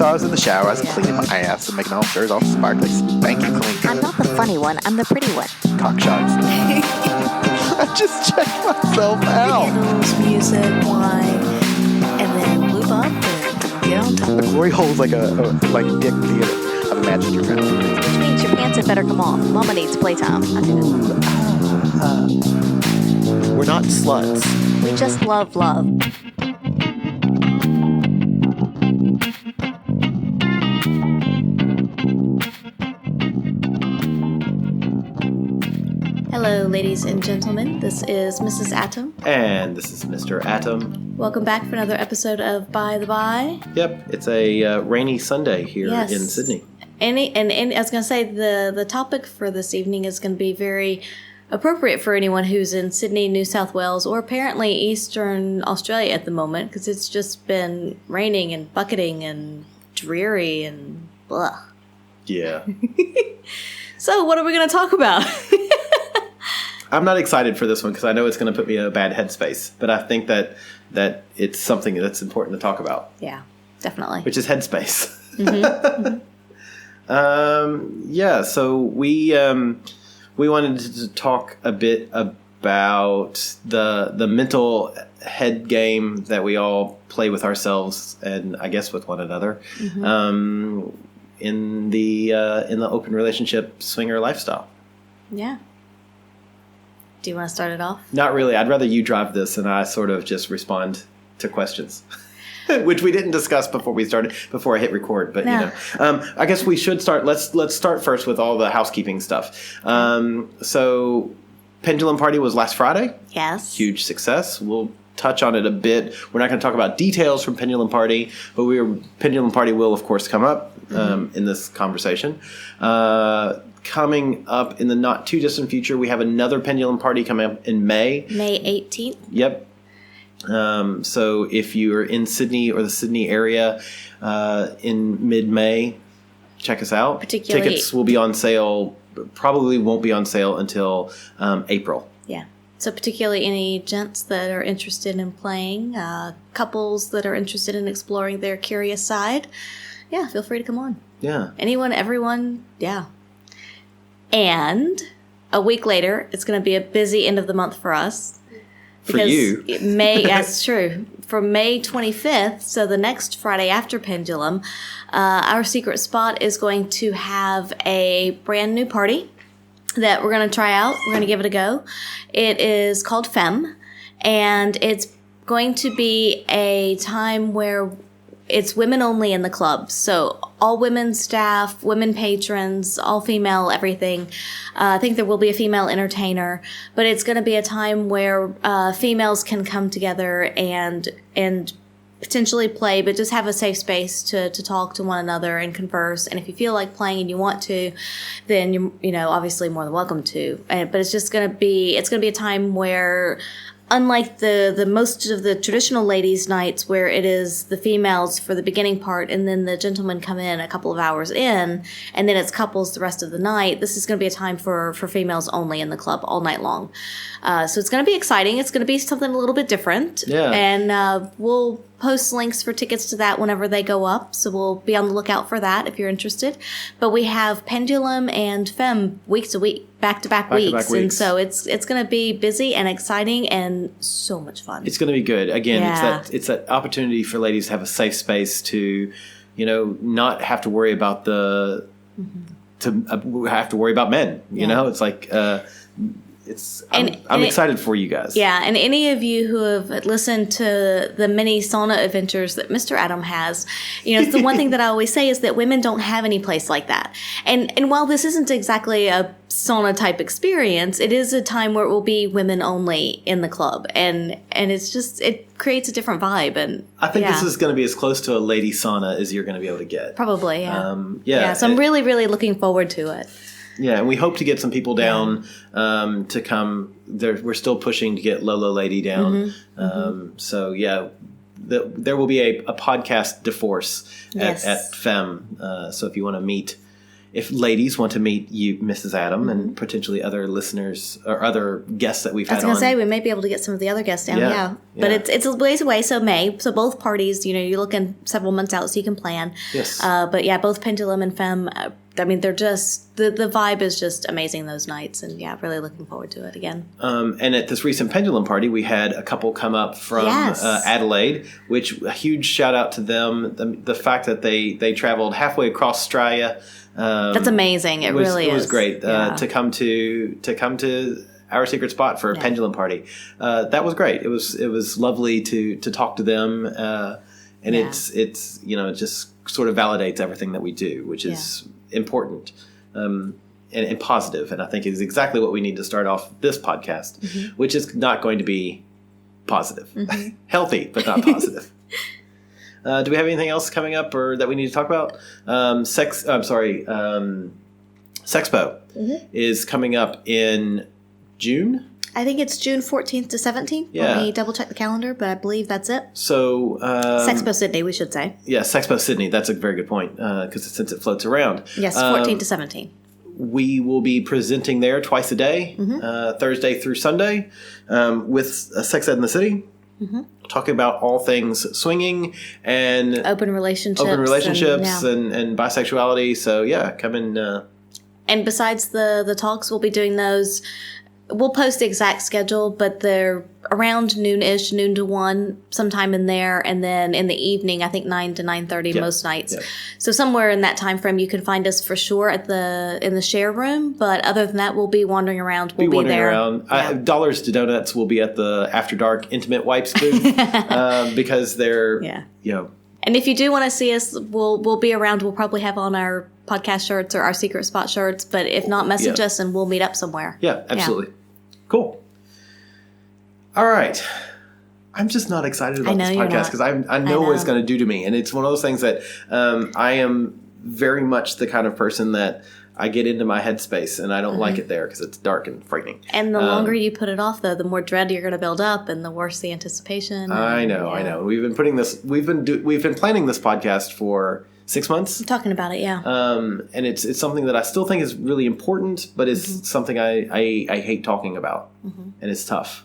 So I was in the shower, I was cleaning my ass and making all sure it's all sparkly, spanky clean. I'm not the funny one, I'm the pretty one. Cock shots. I just checked myself out. Candles, music, wine, and then lube up and get on top. The glory hole's like a dick theater. I've imagined your mouth. Which means your pants had better come off. Mama needs playtime. I do. We're not sluts. We just love love. Hello, ladies and gentlemen. This is Mrs. Atom. And this is Mr. Atom. Welcome back for another episode of By the By. Yep, it's a rainy Sunday here in Sydney. And I was going to say the topic for this evening is going to be very appropriate for anyone who's in Sydney, New South Wales, or apparently Eastern Australia at the moment, because it's just been raining and bucketing and dreary and blah. Yeah. So what are we going to talk about? I'm not excited for this one because I know it's going to put me in a bad headspace, but I think that it's something that's important to talk about. Yeah, definitely. Which is Headspace. Mm-hmm. Yeah, so we wanted to talk a bit about the mental head game that we all play with ourselves and I guess with one another in the open relationship swinger lifestyle. Yeah. Do you want to start it off? Not really. I'd rather you drive this and I sort of just respond to questions. Which we didn't discuss before I hit record, but no. I guess we should start. Let's start first with all the housekeeping stuff. So, Pendulum Party was last Friday. Yes. Huge success. We'll touch on it a bit. We're not going to talk about details from Pendulum Party, but Pendulum Party will, of course, come up in this conversation. Coming up in the not too distant future, we have another Pendulum Party coming up in May. May 18th. Yep. So if you're in Sydney or the Sydney area in mid-May, check us out. Tickets will be on sale, probably won't be on sale until April. Yeah. So particularly any gents that are interested in playing, couples that are interested in exploring their curious side, yeah, feel free to come on. Yeah. Anyone, everyone, yeah. And a week later, it's going to be a busy end of the month for us. For you. That's true. For May 25th, so the next Friday after Pendulum, our secret spot is going to have a brand new party that we're going to try out. We're going to give it a go. It is called Femme, and it's going to be a time where it's women only in the club. So all women staff, women patrons, all female, everything. I think there will be a female entertainer, but it's going to be a time where females can come together and potentially play, but just have a safe space to talk to one another and converse. And if you feel like playing and you want to, then you're obviously more than welcome to. But it's just going to be a time where, unlike the most of the traditional ladies' nights where it is the females for the beginning part and then the gentlemen come in a couple of hours in and then it's couples the rest of the night, this is going to be a time for females only in the club all night long. So it's going to be exciting. It's going to be something a little bit different. Yeah. And we'll post links for tickets to that whenever they go up. So we'll be on the lookout for that if you're interested. But we have Pendulum and Femme week to week, back-to-back weeks. And so it's going to be busy and exciting and so much fun. It's going to be good. Again, it's that opportunity for ladies to have a safe space to, not have to worry about to have to worry about men. You know, it's like, I'm excited for you guys. Yeah, and any of you who have listened to the many sauna adventures that Mr. Adam has, it's the one thing that I always say is that women don't have any place like that. And while this isn't exactly a sauna type experience, it is a time where it will be women only in the club, and it's just, it creates a different vibe. And I think this is going to be as close to a lady sauna as you're going to be able to get. Probably, yeah. So I'm really, really looking forward to it. Yeah, and we hope to get some people down to come. We're still pushing to get Lolo Lady down. So, yeah, there will be a podcast de force at Femme. So if you want to meet if ladies want to meet you, Mrs. Adam, Mm-hmm. and potentially other listeners or other guests that we've I had was going on. to say, we may be able to get some of the other guests down, Yeah, But yeah. it's a ways away, so May. So both parties, you're looking several months out so you can plan. Yes. But yeah, both Pendulum and Femme, they're just, the vibe is just amazing those nights. And yeah, really looking forward to it again. And at this recent Pendulum party, we had a couple come up from Yes. Adelaide, which a huge shout out to them. The fact that they traveled halfway across Australia. That's amazing. It really is. It was great Yeah. to come to our secret spot for a pendulum party. That was great. It was lovely to talk to them, and it just sort of validates everything that we do, which is important and positive. And I think is exactly what we need to start off this podcast, which is not going to be positive, healthy, but not positive. Do we have anything else coming up or that we need to talk about? Sexpo is coming up in June. I think it's June 14th to 17th. Yeah. Let me double check the calendar, but I believe that's it. So Sexpo Sydney, we should say. Yeah, Sexpo Sydney. That's a very good point because since it floats around. Yes, 14 to 17. We will be presenting there twice a day, Thursday through Sunday, with Sex Ed in the City. Talking about all things swinging and Open relationships. and bisexuality. So yeah, come in. And besides the talks, we'll be doing those. We'll post the exact schedule, but they're around noon-ish, noon to 1, sometime in there. And then in the evening, I think 9 to 9:30 most nights. Yeah. So somewhere in that time frame, you can find us for sure in the share room. But other than that, we'll be wandering around. We'll be there. Around. Yeah. Dollars to Donuts will be at the After Dark Intimate Wipes booth because they're, And if you do want to see us, we'll be around. We'll probably have on our podcast shirts or our secret spot shirts. But if not, message us and we'll meet up somewhere. Yeah, absolutely. Cool. All right. I'm just not excited about this podcast because I know what it's going to do to me. And it's one of those things that I am very much the kind of person that I get into my headspace and I don't like it there because it's dark and frightening. And the longer you put it off, though, the more dread you're going to build up and the worse the anticipation. I know. We've been planning this podcast for 6 months. I'm talking about it, yeah. And it's something that I still think is really important, but it's something I hate talking about, and it's tough.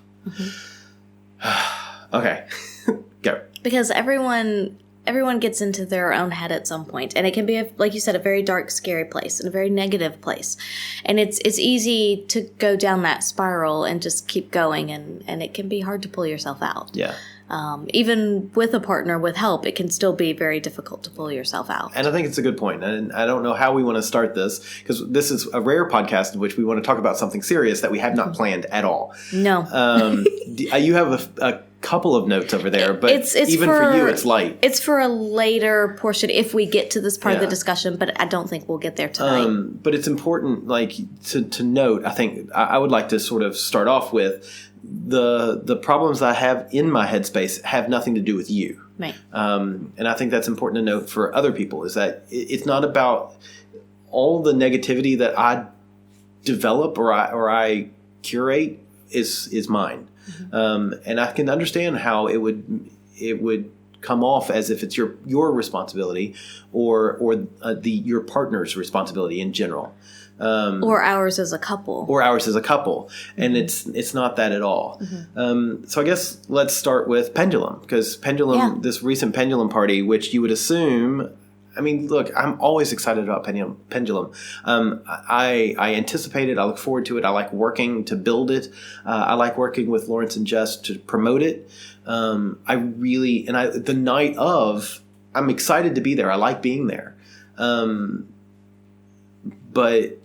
Okay, go. Because everyone gets into their own head at some point, and it can be, like you said, a very dark, scary place and a very negative place, and it's easy to go down that spiral and just keep going, and it can be hard to pull yourself out. Yeah. Even with a partner with help, it can still be very difficult to pull yourself out. And I think it's a good point. And I don't know how we want to start this because this is a rare podcast in which we want to talk about something serious that we have not planned at all. No. You have a couple of notes over there, but it's even for you, it's light. It's for a later portion if we get to this part of the discussion, but I don't think we'll get there tonight. But it's important, to note. I think I would like to sort of start off with the problems I have in my headspace have nothing to do with you. Right. And I think that's important to note for other people is that it's not about all the negativity that I develop or I curate is mine. And I can understand how it would come off as if it's your responsibility or your partner's responsibility in general. Or ours as a couple. And it's not that at all. So I guess let's start with Pendulum, because this recent Pendulum party, which you would assume, I mean, look, I'm always excited about Pendulum. I anticipate it. I look forward to it. I like working to build it. I like working with Lawrence and Jess to promote it. The night of, I'm excited to be there. I like being there. But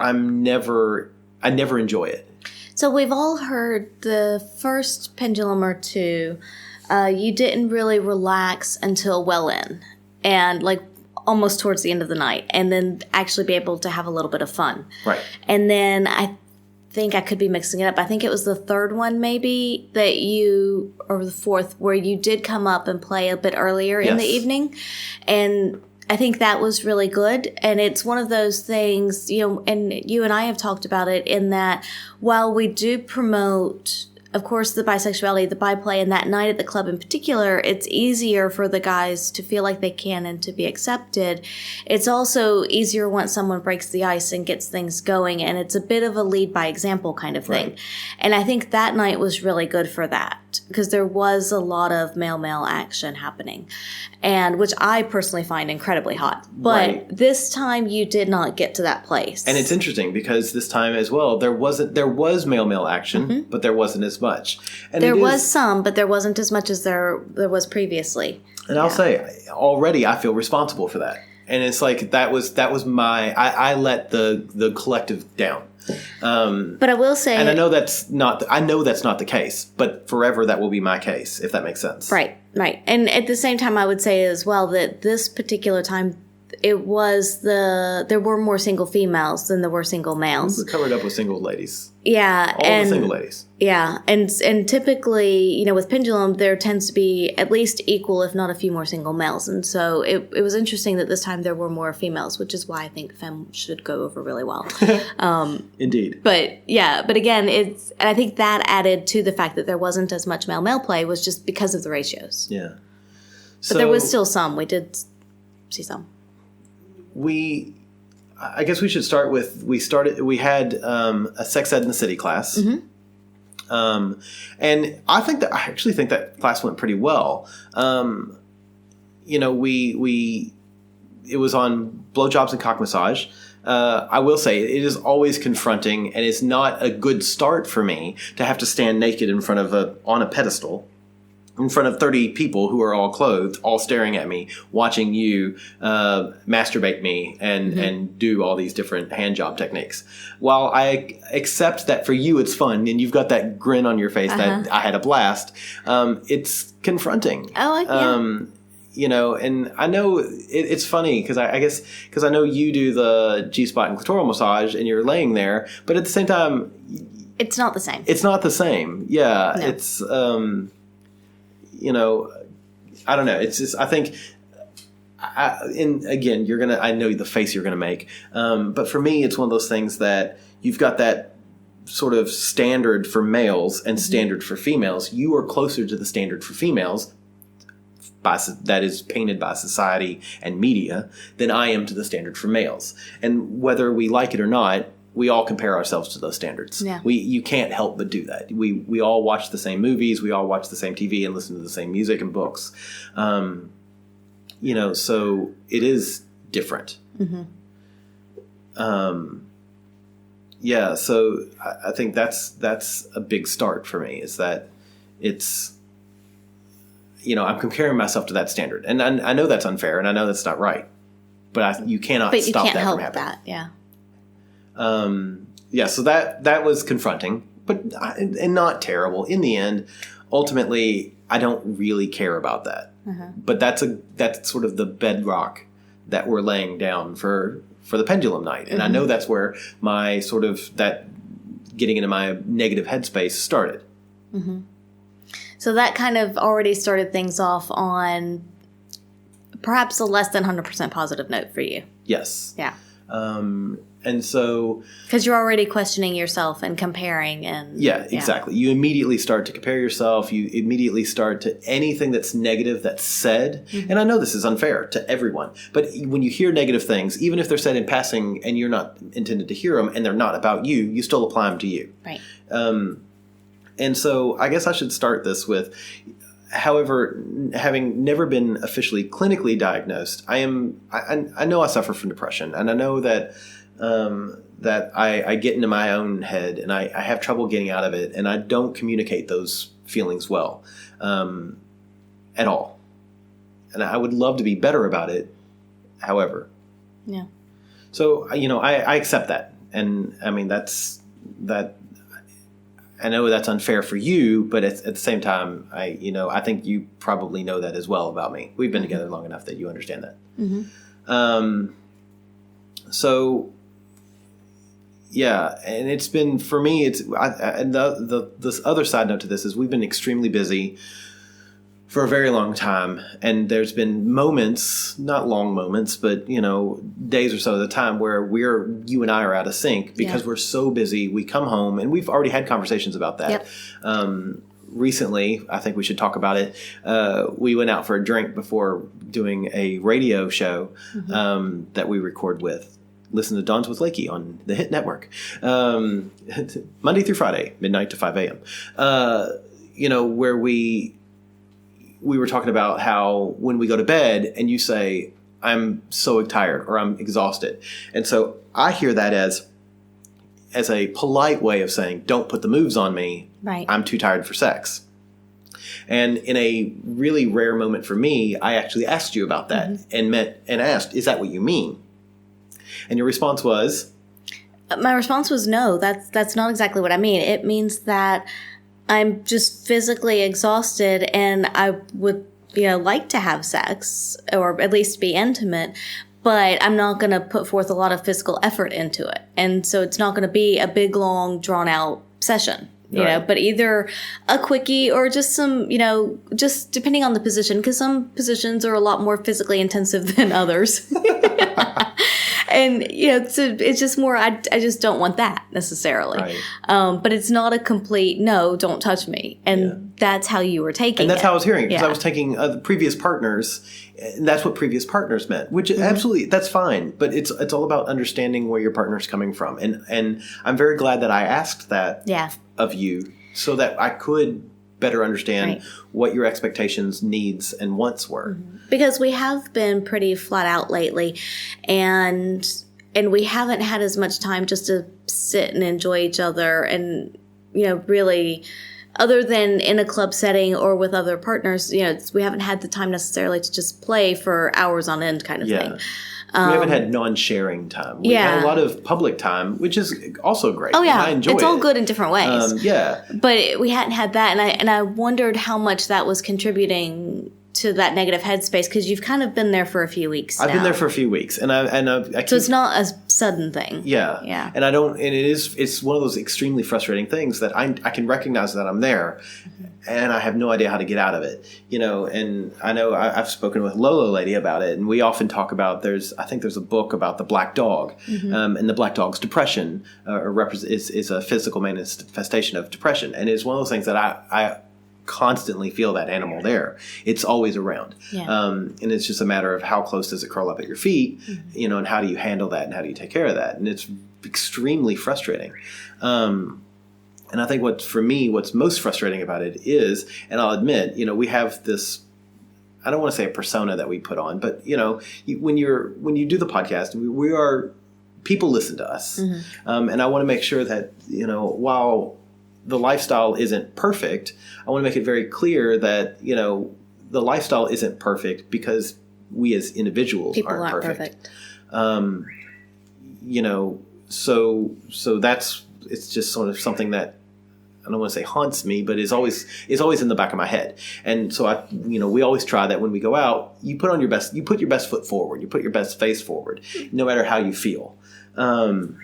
I never enjoy it. So we've all heard the first pendulum or two, you didn't really relax until well in and almost towards the end of the night, and then actually be able to have a little bit of fun. Right. And then I think I could be mixing it up. I think it was the third one maybe or the fourth, where you did come up and play a bit earlier in the evening. And I think that was really good. And it's one of those things, and you and I have talked about it in that while we do promote of course, the bisexuality, the bi play, and that night at the club in particular, it's easier for the guys to feel like they can and to be accepted. It's also easier once someone breaks the ice and gets things going, and it's a bit of a lead by example kind of thing. Right. And I think that night was really good for that, because there was a lot of male-male action happening, and which I personally find incredibly hot. But Right. this time you did not get to that place. And it's interesting because this time as well, there was male action, but there wasn't as much. And there was some, but there wasn't as much as there was previously. And I'll say, already I feel responsible for that. And it's like that was my I let the collective down. But I will say, and I know that's not the case, but forever that will be my case, if that makes sense. Right. And at the same time, I would say as well that this particular time, there were more single females than there were single males. We're covered up with single ladies. Yeah. All the single ladies. Yeah. And typically, with Pendulum, there tends to be at least equal, if not a few more single males. And so it was interesting that this time there were more females, which is why I think Femme should go over really well. Indeed. But again, and I think that added to the fact that there wasn't as much male-male play was just because of the ratios. Yeah. But there was still some. We did see some. I guess we should start with, we had a sex ed in the city class. Mm-hmm. And I actually think that class went pretty well. It was on blowjobs and cock massage. I will say it is always confronting, and it's not a good start for me to have to stand naked on a pedestal in front of 30 people who are all clothed, all staring at me, watching you masturbate me and do all these different hand job techniques. While I accept that for you it's fun and you've got that grin on your face that I had a blast, it's confronting. Oh, yeah. And I know it's funny because because I know you do the G-spot and clitoral massage and you're laying there, but at the same time, it's not the same. It's not the same. Yeah, no. It's I don't know. It's just, I think, and again, I know the face you're gonna make, but for me, it's one of those things that you've got that sort of standard for males and standard for females. You are closer to the standard for females that is painted by society and media than I am to the standard for males. And whether we like it or not, we all compare ourselves to those standards. Yeah. You can't help but do that. We all watch the same movies. We all watch the same TV and listen to the same music and books. So it is different. Mm-hmm. So I think that's a big start for me, is that it's, I'm comparing myself to that standard. And I know that's unfair, and I know that's not right. But you cannot stop that from happening. But you can't help that, yeah. So that was confronting, and not terrible. In the end, ultimately, I don't really care about that. But that's sort of the bedrock that we're laying down for the pendulum night. And I know that's where my sort of that getting into my negative headspace started. Mm-hmm. So that kind of already started things off on perhaps a less than 100% positive note for you. Yes. Yeah. And so, because you're already questioning yourself and comparing, and exactly. You immediately start to compare yourself. You immediately start to anything that's negative that's said. Mm-hmm. And I know this is unfair to everyone, but when you hear negative things, even if they're said in passing and you're not intended to hear them and they're not about you, you still apply them to you. Right. And so I guess I should start this with, however, having never been officially clinically diagnosed, I know I suffer from depression, and I know that I get into my own head, and I have trouble getting out of it, and I don't communicate those feelings well at all. And I would love to be better about it, however. Yeah. So, I accept that. And, I mean, that. I know that's unfair for you, but at the same time, I think you probably know that as well about me. We've been together long enough that you understand that. Mm-hmm. And it's been, for me, this other side note to this is we've been extremely busy for a very long time. And there's been moments, not long moments, but, days or so at a time where you and I are out of sync because we're so busy. We come home, and we've already had conversations about that. Yep. Recently, I think we should talk about it. We went out for a drink before doing a radio show that we record with. Listen to Dawns with Lakey on the Hit Network. Monday through Friday, midnight to 5 a.m. Where we were talking about how when we go to bed and you say, I'm so tired or I'm exhausted. And so I hear that as a polite way of saying, don't put the moves on me. Right. I'm too tired for sex. And in a really rare moment for me, I actually asked you about that and asked, is that what you mean? And your response was? My response was no, that's not exactly what I mean. It means that I'm just physically exhausted and I would like to have sex or at least be intimate, but I'm not going to put forth a lot of physical effort into it. And so it's not going to be a big, long, drawn-out session. But either a quickie or just some, just depending on the position, because some positions are a lot more physically intensive than others. And, so it's just more, I just don't want that necessarily. Right. But it's not a complete, no, don't touch me. And that's how you were taking it. And that's how I was hearing it, because I was taking previous partners, and that's what previous partners meant, which absolutely, that's fine. But it's all about understanding where your partner's coming from. And I'm very glad that I asked that of you so that I could better understand what your expectations, needs, and wants were. Because we have been pretty flat out lately, and we haven't had as much time just to sit and enjoy each other and, really, other than in a club setting or with other partners, we haven't had the time necessarily to just play for hours on end kind of thing. We haven't had non-sharing time. We had a lot of public time, which is also great. Oh, yeah. I enjoy it's all good in different ways. But we hadn't had that, and I wondered how much that was contributing to that negative headspace, because you've kind of been there for a few weeks now. I've been there for a few weeks, and I so it's not a sudden thing. Yeah. And it's one of those extremely frustrating things that I can recognize that I'm there, and I have no idea how to get out of it. And I know I've spoken with Lolo Lady about it, and we often talk about, I think there's a book about the black dog, and the black dog's depression is a physical manifestation of depression, and it's one of those things that I constantly feel that animal there. It's always around. And it's just a matter of how close does it curl up at your feet, and how do you handle that and how do you take care of that? And it's extremely frustrating. And I think what's most frustrating about it is, and I'll admit, we have this, I don't want to say a persona that we put on, but when you do the podcast, people listen to us. And I want to make sure that, while the lifestyle isn't perfect, I want to make it very clear that, the lifestyle isn't perfect because we as individuals aren't perfect. So it's just sort of something that, I don't want to say haunts me, but is always in the back of my head. And so we always try that when we go out, you put your best foot forward, you put your best face forward, no matter how you feel. And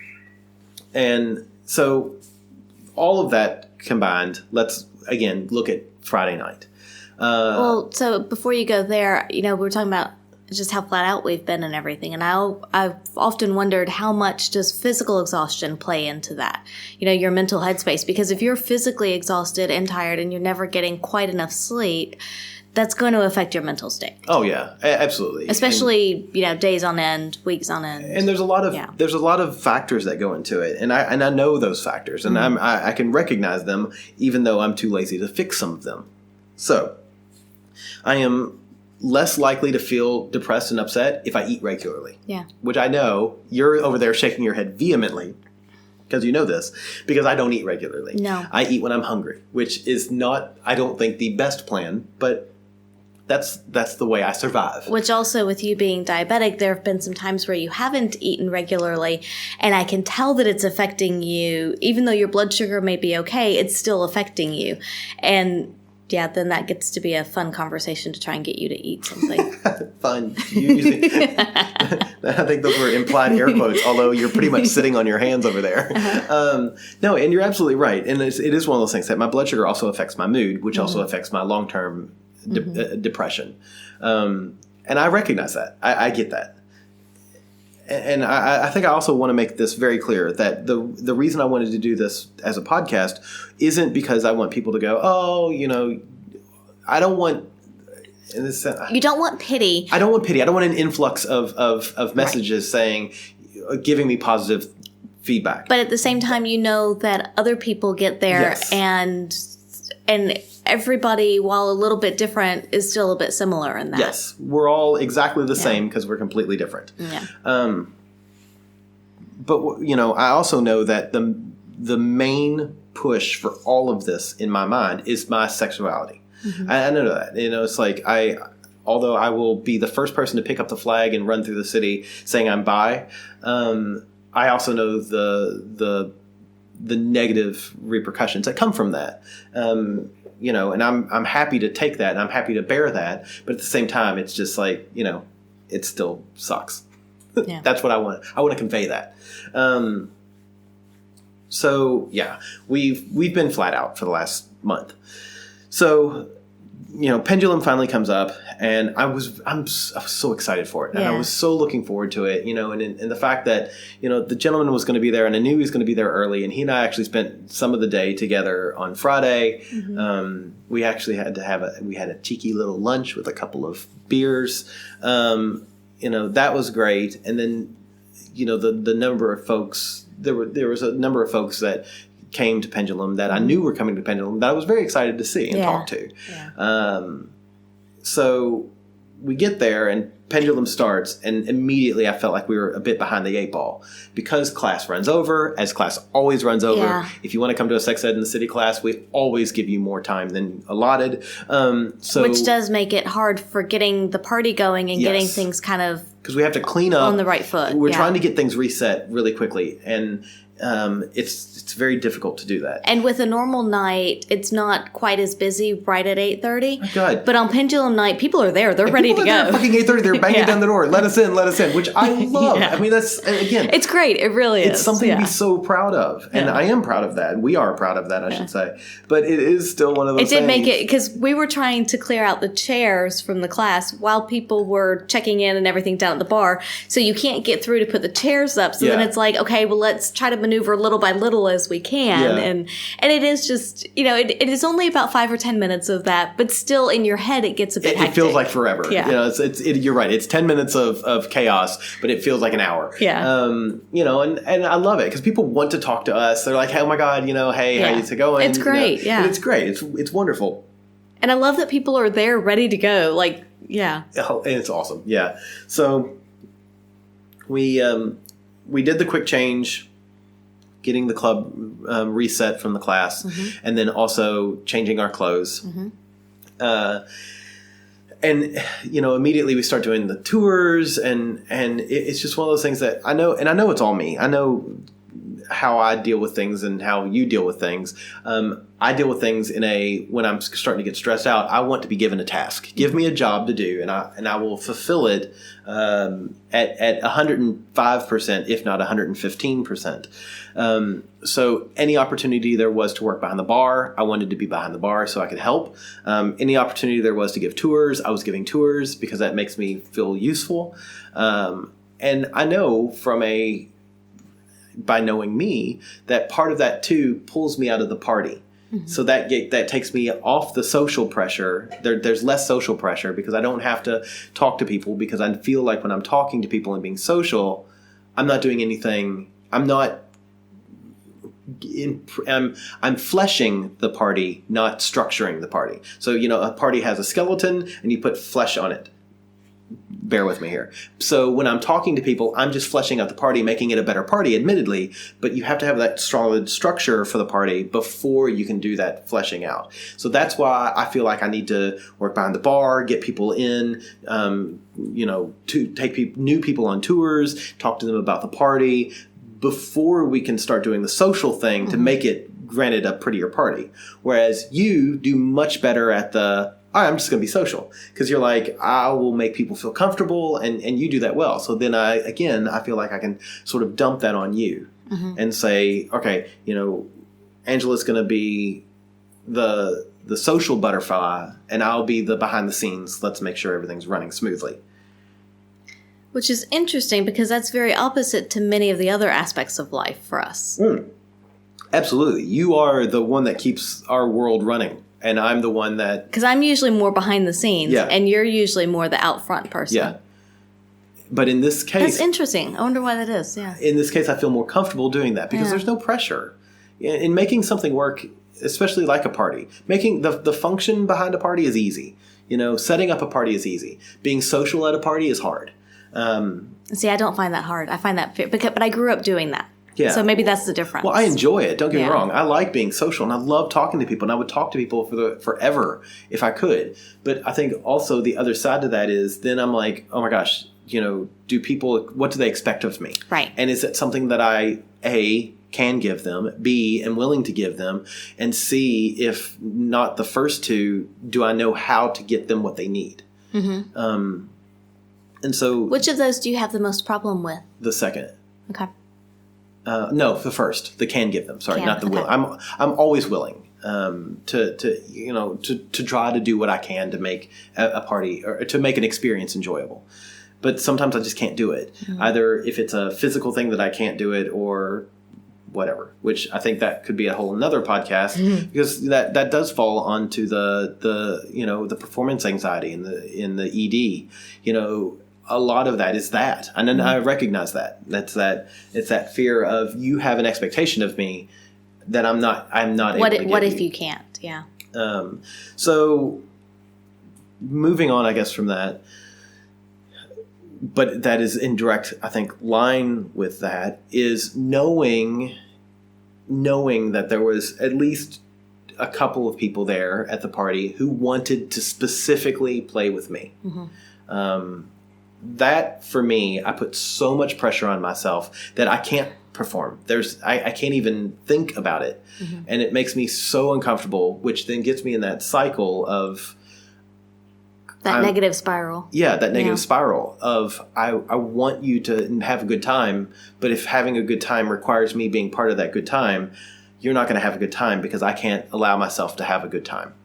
so all of that combined, let's again look at Friday night. So before you go there, we were talking about just how flat out we've been and everything. And I've often wondered, how much does physical exhaustion play into that? Your mental headspace. Because if you're physically exhausted and tired and you're never getting quite enough sleep, that's going to affect your mental state. Oh yeah, absolutely. Especially, days on end, weeks on end. And there's a lot of factors that go into it, and I know those factors, and I can recognize them, even though I'm too lazy to fix some of them. So, I am less likely to feel depressed and upset if I eat regularly. Yeah. Which I know you're over there shaking your head vehemently, because you know this, because I don't eat regularly. No. I eat when I'm hungry, which is not, I don't think, the best plan, but that's the way I survive. Which also, with you being diabetic, there have been some times where you haven't eaten regularly, and I can tell that it's affecting you. Even though your blood sugar may be okay, it's still affecting you. And yeah, then that gets to be a fun conversation to try and get you to eat something. Fun. I think those were implied air quotes, although you're pretty much sitting on your hands over there. No, and you're absolutely right. And it is one of those things that my blood sugar also affects my mood, which also affects my long-term depression. And I recognize that. I get that. And I think I also want to make this very clear that the reason I wanted to do this as a podcast isn't because I want people to go, oh, I don't want... You don't want pity. I don't want pity. I don't want an influx of messages saying, giving me positive feedback. But at the same time, that other people get there, and everybody, while a little bit different, is still a bit similar in that. Yes, we're all exactly the same because we're completely different. Yeah. But I also know that the main push for all of this in my mind is my sexuality. Mm-hmm. I know that. It's like although I will be the first person to pick up the flag and run through the city saying I'm bi, I also know the negative repercussions that come from that. And I'm happy to take that and I'm happy to bear that. But at the same time, it's just like, it still sucks. Yeah. That's what I want. I want to convey that. So yeah, we've been flat out for the last month. So, Pendulum finally comes up, and I was so excited for it, and I was so looking forward to it, and the fact that the gentleman was going to be there, and I knew he was going to be there early, and he and I actually spent some of the day together on Friday. Mm-hmm. We actually had a cheeky little lunch with a couple of beers. That was great, and then the number of folks there was a number of folks that came to Pendulum that I knew were coming to Pendulum that I was very excited to see and talk to. Yeah. So we get there and Pendulum starts, and immediately I felt like we were a bit behind the 8 ball because class runs over, as class always runs over. Yeah. If you want to come to a sex ed in the city class, we always give you more time than allotted. Which does make it hard for getting the party going and getting things kind of because we have to clean up on the right foot. We're trying to get things reset really quickly, and it's very difficult to do that. And with a normal night, it's not quite as busy right at 8:30. Oh, God. But on Pendulum night, people are there. They're ready to go. There at fucking 8:30. They're banging down the door. Let us in, which I love. I mean, that's, again. It's great. It really is. It's something to be so proud of. And I am proud of that. We are proud of that, I should say. But it is still one of those things. It did make it, because we were trying to clear out the chairs from the class while people were checking in and everything down at the bar. So you can't get through to put the chairs up. So then it's like, okay, well, let's try to maneuver little by little as we can. And it is just, it is only about 5 or 10 minutes of that, but still in your head it gets a bit hectic. It feels like forever. Yeah. You're right. It's 10 minutes of chaos, but it feels like an hour. Yeah. And I love it because people want to talk to us. They're like, hey, oh my God, hey, how is it going? It's great. And it's great. It's wonderful. And I love that people are there ready to go. Like, yeah. Oh, and it's awesome. Yeah. So we did the quick change, getting the club reset from the class, and then also changing our clothes. And immediately we start doing the tours, and it's just one of those things that I know, and I know it's all me. I know how I deal with things and how you deal with things. I deal with things when I'm starting to get stressed out, I want to be given a task. Give me a job to do, and I will fulfill it at 105%, if not 115%. So any opportunity there was to work behind the bar, I wanted to be behind the bar so I could help. Any opportunity there was to give tours, I was giving tours because that makes me feel useful. And I know by knowing me, that part of that too pulls me out of the party. So that takes me off the social pressure. There's less social pressure because I don't have to talk to people, because I feel like when I'm talking to people and being social, I'm not doing anything. I'm fleshing the party, not structuring the party. So, a party has a skeleton and you put flesh on it. Bear with me here. So when I'm talking to people, I'm just fleshing out the party, making it a better party, admittedly, but you have to have that solid structure for the party before you can do that fleshing out. So that's why I feel like I need to work behind the bar, get people in, to take new people on tours, talk to them about the party before we can start doing the social thing to make it, granted, a prettier party. Whereas you do much better at I'm just going to be social, because you're like, I will make people feel comfortable, and you do that well. So then I feel like I can sort of dump that on you and say, okay, Angela's going to be the the social butterfly, and I'll be the behind the scenes. Let's make sure everything's running smoothly. Which is interesting because that's very opposite to many of the other aspects of life for us. Absolutely. You are the one that keeps our world running, and I'm the one that... Because I'm usually more behind the scenes, Yeah. and you're usually more the out front person. Yeah. But in this case... That's interesting. I wonder why that is, yeah. In this case, I feel more comfortable doing that because Yeah. there's no pressure. In making something work, especially like a party, making the function behind a party is easy. You know, setting up a party is easy. Being social at a party is hard. See, I don't find that hard. I find that... But I grew up doing that. Yeah. So maybe that's the difference. Well, I enjoy it. Don't get me Yeah. wrong. I like being social, and I love talking to people, and I would talk to people forever if I could. But I think also the other side to that is then I'm like, oh my gosh, you know, what do they expect of me? Right. And is it something that I, A, can give them, B, am willing to give them, and C, if not the first two, do I know how to get them what they need? Mm-hmm. And so... Which of those do you have the most problem with? The second. Okay. No, the first. The can give them. Sorry, Can, not the okay. will. I'm always willing to try to do what I can to make a party or to make an experience enjoyable. But sometimes I just can't do it. Mm-hmm. Either if it's a physical thing that I can't do it, or whatever. Which I think that could be a whole another podcast because that does fall onto the performance anxiety in the ED. You know. A lot of that is that. And then I recognize that. It's that fear of you have an expectation of me that I'm not able to give What if you can't? Yeah. So moving on, I guess, from that, but that is in direct, I think, line with that is knowing that there was at least a couple of people there at the party who wanted to specifically play with me. Mm-hmm. That, for me, I put so much pressure on myself that I can't perform. I can't even think about it. Mm-hmm. And it makes me so uncomfortable, which then gets me in that cycle of... That negative spiral. Yeah, that negative spiral of I want you to have a good time, but if having a good time requires me being part of that good time, you're not going to have a good time because I can't allow myself to have a good time.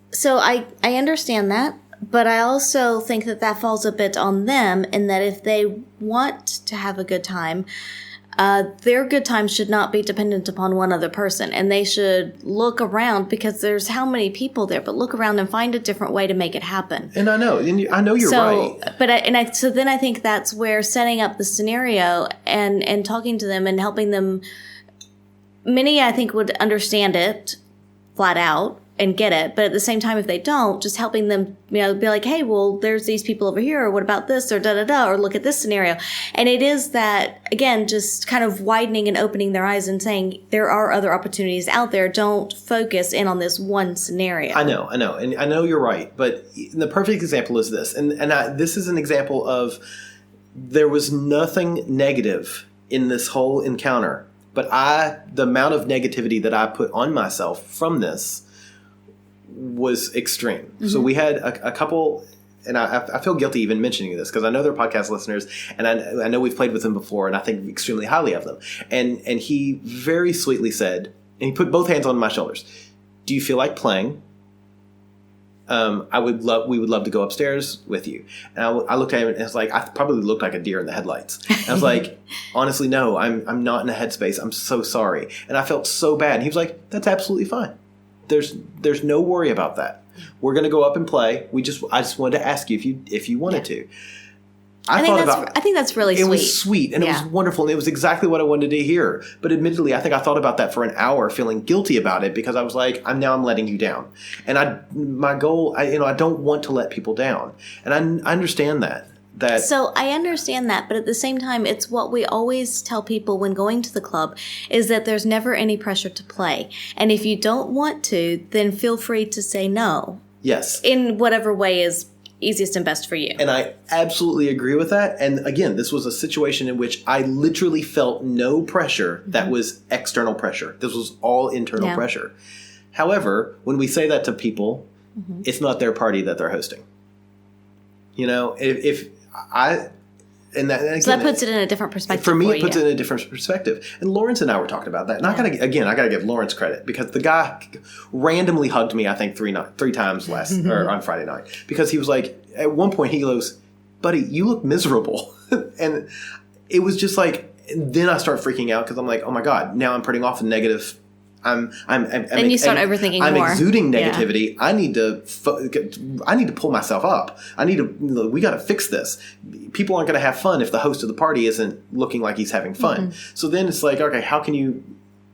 So I understand that. But I also think that falls a bit on them in that if they want to have a good time, their good time should not be dependent upon one other person. And they should look around because there's how many people there, but look around and find a different way to make it happen. And I know you're right. But so then I think that's where setting up the scenario and talking to them and helping them, many I think would understand it flat out and get it. But at the same time, if they don't, just helping them, be like, hey, well, there's these people over here, or what about this, or da-da-da, or look at this scenario. And it is that, again, just kind of widening and opening their eyes and saying, there are other opportunities out there. Don't focus in on this one scenario. I know. And I know you're right. But the perfect example is this. And this is an example of there was nothing negative in this whole encounter. But the amount of negativity that I put on myself from this was extreme. Mm-hmm. So we had a couple, and I feel guilty even mentioning this because I know they're podcast listeners, and I know we've played with them before, and I think extremely highly of them. And he very sweetly said, and he put both hands on my shoulders, "Do you feel like playing? We would love to go upstairs with you." And I looked at him, and it's like I probably looked like a deer in the headlights. And I was like, honestly, no, I'm not in a headspace. I'm so sorry, and I felt so bad. And he was like, "That's absolutely fine. There's no worry about that. We're going to go up and play. I just wanted to ask you if you wanted to." I think that's really sweet. It was sweet, and it was wonderful, and it was exactly what I wanted to hear. But admittedly, I think I thought about that for an hour, feeling guilty about it because I was like, I'm letting you down. And my goal, I don't want to let people down, and I understand that. So I understand that, but at the same time, it's what we always tell people when going to the club is that there's never any pressure to play. And if you don't want to, then feel free to say no. Yes. In whatever way is easiest and best for you. And I absolutely agree with that. And again, this was a situation in which I literally felt no pressure that was external pressure. This was all internal pressure. However, when we say that to people, it's not their party that they're hosting. If And again, so that puts it in a different perspective. For me, it puts it in a different perspective. And Lawrence and I were talking about that. And I gotta give Lawrence credit because the guy randomly hugged me, I think, three times or on Friday night. Because he was like, at one point he goes, "Buddy, you look miserable." And it was just like, then I start freaking out because I'm like, oh my God, now I'm putting off a negative. Then you start overthinking I'm more. I'm exuding negativity. Yeah. I need to pull myself up. We got to fix this. People aren't going to have fun if the host of the party isn't looking like he's having fun. Mm-hmm. So then it's like, okay, how can you?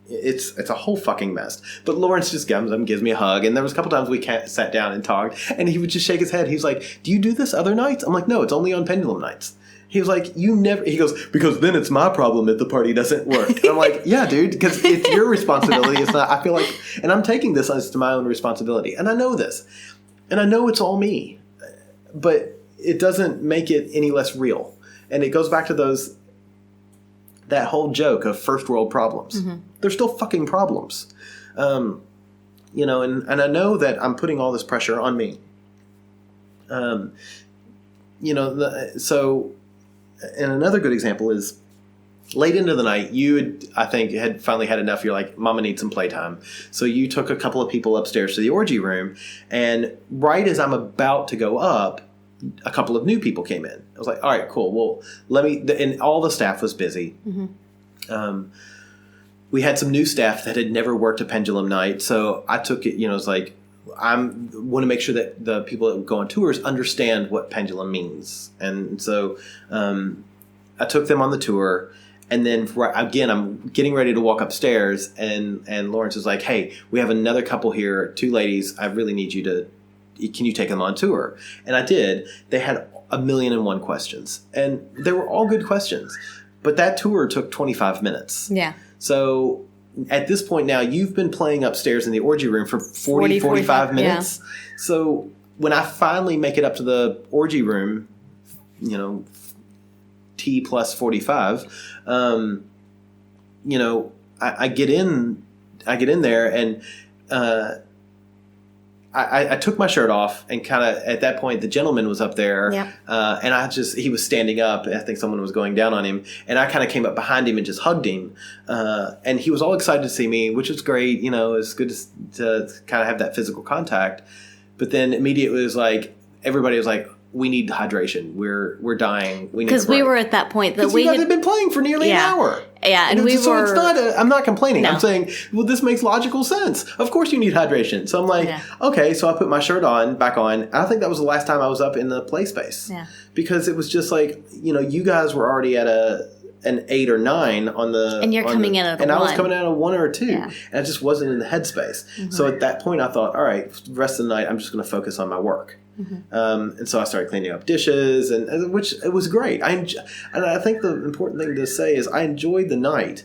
It's a whole fucking mess. But Lawrence just comes up and gives me a hug. And there was a couple times we sat down and talked, and he would just shake his head. He's like, "Do you do this other nights?" I'm like, "No, it's only on pendulum nights." He was like, "You never." He goes, "Because then it's my problem if the party doesn't work." And I'm like, "Yeah, dude, because it's your responsibility. It's not." I feel like, and I'm taking this as my own responsibility, and I know this, and I know it's all me, but it doesn't make it any less real. And it goes back to that whole joke of first world problems. Mm-hmm. They're still fucking problems, and I know that I'm putting all this pressure on me. And another good example is late into the night, I think, had finally had enough. You're like, Mama needs some playtime. So you took a couple of people upstairs to the orgy room. And right as I'm about to go up, a couple of new people came in. I was like, all right, cool. Well, and all the staff was busy. Mm-hmm. We had some new staff that had never worked a pendulum night. So I took it, it's like, I want to make sure that the people that go on tours understand what pendulum means. And so I took them on the tour. And then, again, I'm getting ready to walk upstairs. And Lawrence is like, "Hey, we have another couple here, 2 ladies. I really need can you take them on tour?" And I did. They had 1,000,001 questions. And they were all good questions. But that tour took 25 minutes. Yeah. So at this point now, you've been playing upstairs in the orgy room for 45 minutes. Yeah. So when I finally make it up to the orgy room, T plus 45, I get in there and I took my shirt off and kind of at that point the gentleman was up there. Yep. And he was standing up. I think someone was going down on him, and I kind of came up behind him and just hugged him. And he was all excited to see me, which was great. It's good to kind of have that physical contact. But then immediately it was like everybody was like, "We need hydration. We're dying. We need." Because we were at that point that we had been playing for nearly an hour. Yeah, and we were. So it's not. I'm not complaining. No. I'm saying, well, this makes logical sense. Of course, you need hydration. So I'm like, okay. So I put my shirt back on. And I think that was the last time I was up in the play space. Yeah. Because it was just like, you guys were already at an 8 or 9 on the. And you're coming in at a 1. And I was coming in at a 1 or a 2, and I just wasn't in the headspace. Mm-hmm. So at that point, I thought, all right, the rest of the night, I'm just going to focus on my work. Mm-hmm. And so I started cleaning up dishes, and which it was great. And I think the important thing to say is I enjoyed the night.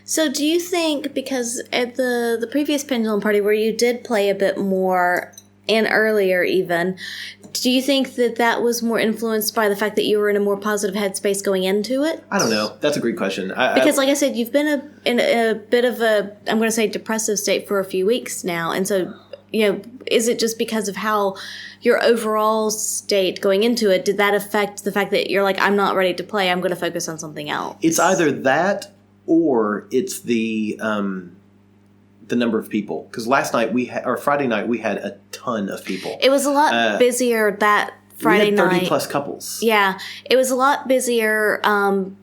So do you think, because at the previous pendulum party where you did play a bit more and earlier even, do you think that was more influenced by the fact that you were in a more positive headspace going into it? I don't know. That's a great question. Because like I said, you've been in a bit of a, I'm going to say, depressive state for a few weeks now. And so, is it just because of how your overall state going into it, did that affect the fact that you're like, I'm not ready to play, I'm going to focus on something else? It's either that or it's the number of people. Because Friday night, we had a ton of people. It was a lot busier that Friday night. 30 plus couples. Yeah. It was a lot busier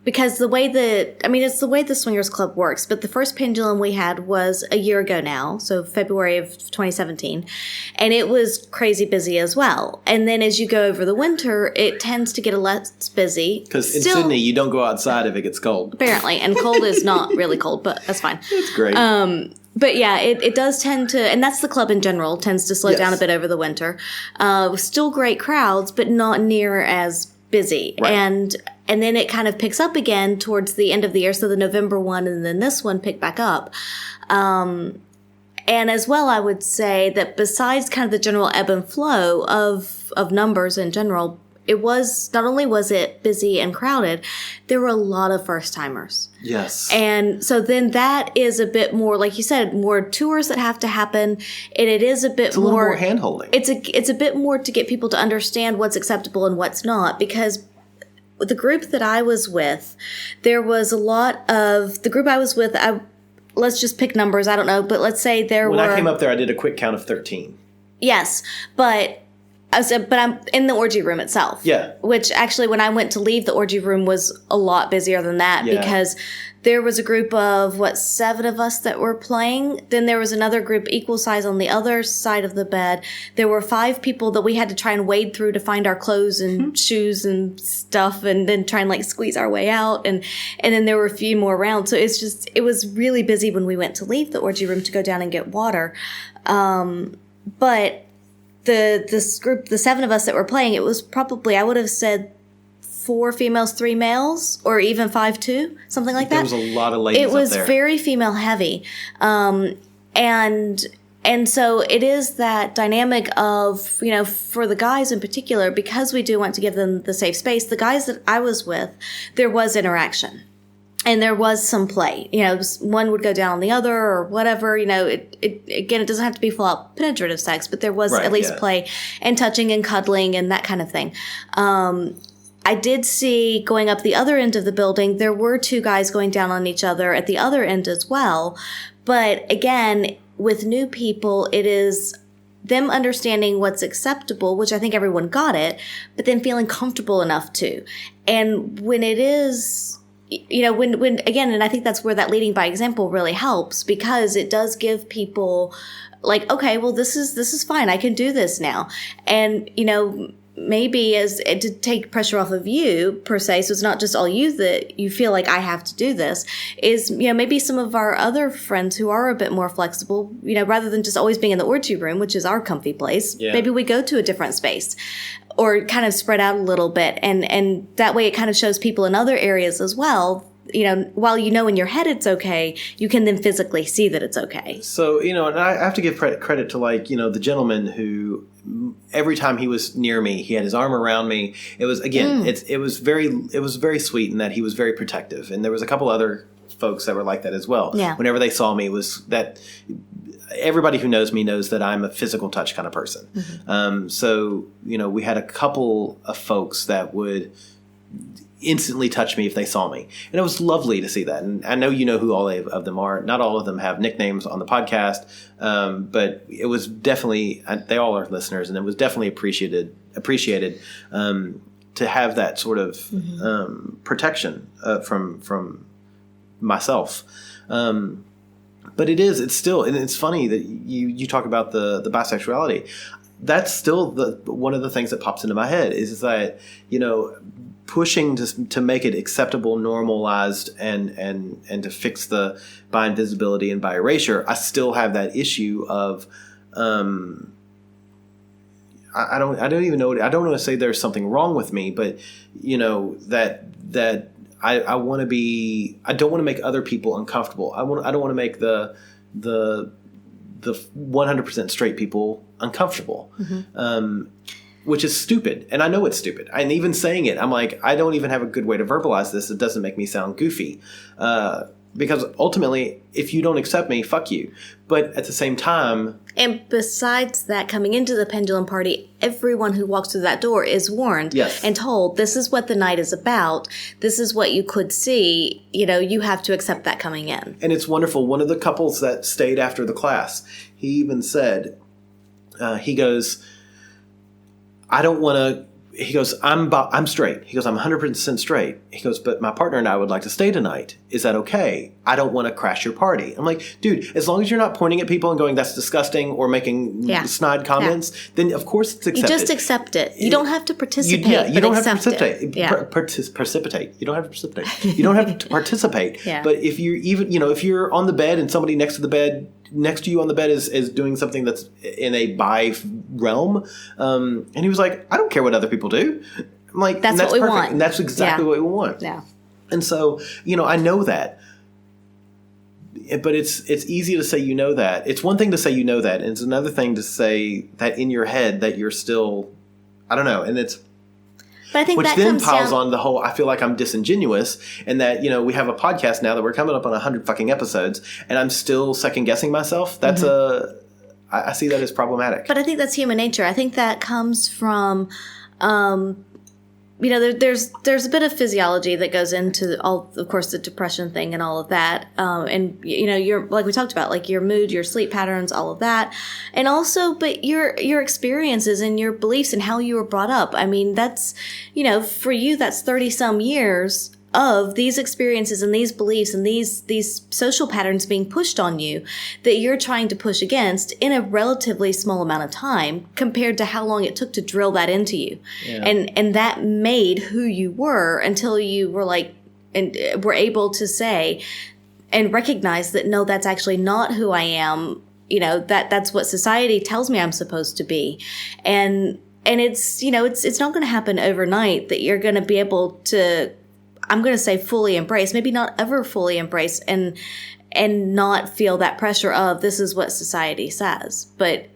because it's the way the Swingers Club works. But the first pendulum we had was a year ago now, so February of 2017. And it was crazy busy as well. And then as you go over the winter, it tends to get less busy. Because in Sydney, you don't go outside if it gets cold. Apparently. And cold is not really cold, but that's fine. It's great. But yeah, it does tend to, and that's the club in general, tends to slow down a bit over the winter. Still great crowds, but not near as busy. Right. And then it kind of picks up again towards the end of the year. So the November one and then this one pick back up. And as well, I would say that besides kind of the general ebb and flow of numbers in general, it was, not only was it busy and crowded, there were a lot of first timers. Yes. And so then that is a bit more, like you said, more tours that have to happen. And it is a bit more. It's a little more hand-holding. It's a bit more to get people to understand what's acceptable and what's not, because the group that I was with, there was a lot of the group I was with. Let's just pick numbers. I don't know, but let's say when I came up there, I did a quick count of 13. Yes, but I'm in the orgy room itself. Yeah. Which actually, when I went to leave, the orgy room was a lot busier than that because there was a group of, 7 of us that were playing. Then there was another group equal size on the other side of the bed. There were 5 people that we had to try and wade through to find our clothes and shoes and stuff and then try and like squeeze our way out. And then there were a few more around. So it was really busy when we went to leave the orgy room to go down and get water. But this group, the 7 of us that were playing, it was probably, I would have said 4 females, 3 males, or even 5, 2, something like that. There was a lot of ladies up there. It was there. very female heavy. And so it is that dynamic of, for the guys in particular, because we do want to give them the safe space, the guys that I was with, there was interaction. And there was some play, one would go down on the other or whatever, it doesn't have to be full out penetrative sex, but there was at least play and touching and cuddling and that kind of thing. I did see going up the other end of the building, there were 2 guys going down on each other at the other end as well. But again, with new people, it is them understanding what's acceptable, which I think everyone got it, but then feeling comfortable enough to. And when it is, when again, and I think that's where that leading by example really helps, because it does give people like, okay, well, this is fine. I can do this now. And, maybe as to take pressure off of you per se, so it's not just all you that you feel like I have to do this, is, maybe some of our other friends who are a bit more flexible, rather than just always being in the orgy room, which is our comfy place, maybe we go to a different space or kind of spread out a little bit. And that way it kind of shows people in other areas as well, while in your head it's okay, you can then physically see that it's okay. So, and I have to give credit to the gentleman who every time he was near me, he had his arm around me. It was, again, it was very sweet in that he was very protective. And there was a couple other folks that were like that as well. Yeah. Whenever they saw me, it was that everybody who knows me knows that I'm a physical touch kind of person. Mm-hmm. So, we had a couple of folks that would instantly touch me if they saw me. And it was lovely to see that. And I know who all of them are. Not all of them have nicknames on the podcast, but it was definitely, they all are listeners, and it was definitely appreciated to have that sort of protection from myself. But it's still, and it's funny that you talk about the bisexuality. That's still one of the things that pops into my head is that, pushing to make it acceptable, normalized, and to fix the bi invisibility and bi erasure. I still have that issue of, I don't even know. I don't want to say there's something wrong with me, but that I want to be. I don't want to make other people uncomfortable. I don't want to make the 100% straight people uncomfortable. Mm-hmm. Which is stupid. And I know it's stupid. And even saying it, I'm like, I don't even have a good way to verbalize this. It doesn't make me sound goofy. Because ultimately, if you don't accept me, fuck you. But at the same time... And besides that, coming into the pendulum party, everyone who walks through that door is warned and told, this is what the night is about. This is what you could see. You have to accept that coming in. And it's wonderful. One of the couples that stayed after the class, he even said, he goes... I don't want to, he goes, I'm straight. He goes, I'm 100% straight. He goes, but my partner and I would like to stay tonight. Is that okay? I don't want to crash your party. I'm like, dude, as long as you're not pointing at people and going, that's disgusting, or making snide comments, then of course it's accepted. You just accept it. You don't have to participate. You don't have to precipitate. Precipitate. You don't have to precipitate. You don't have to participate. But if you're if you're on the bed and somebody next to you on the bed is doing something that's in a bi realm, and he was like, I don't care what other people do. I'm like, that's what we perfect. want. And that's exactly what we want. Yeah. And so, I know that. But it's easy to say that. It's one thing to say that, and it's another thing to say that in your head that you're still, I don't know, and it's... But I think which that then comes piles down... on the whole, I feel like I'm disingenuous, and that, we have a podcast now that we're coming up on 100 fucking episodes, and I'm still second-guessing myself. That's I see that as problematic. But I think that's human nature. I think that comes from there's a bit of physiology that goes into all, of course, the depression thing and all of that. And, you're, like we talked about, like your mood, your sleep patterns, all of that. And also, but your experiences and your beliefs and how you were brought up. I mean, that's, for you, that's 30 some years of these experiences and these beliefs and these social patterns being pushed on you that you're trying to push against in a relatively small amount of time compared to how long it took to drill that into you. Yeah. And that made who you were until you were and were able to say and recognize that, no, that's actually not who I am. That's what society tells me I'm supposed to be. And it's, it's not going to happen overnight that you're going to be able to, I'm going to say, fully embrace, maybe not ever fully embrace and not feel that pressure of this is what society says. But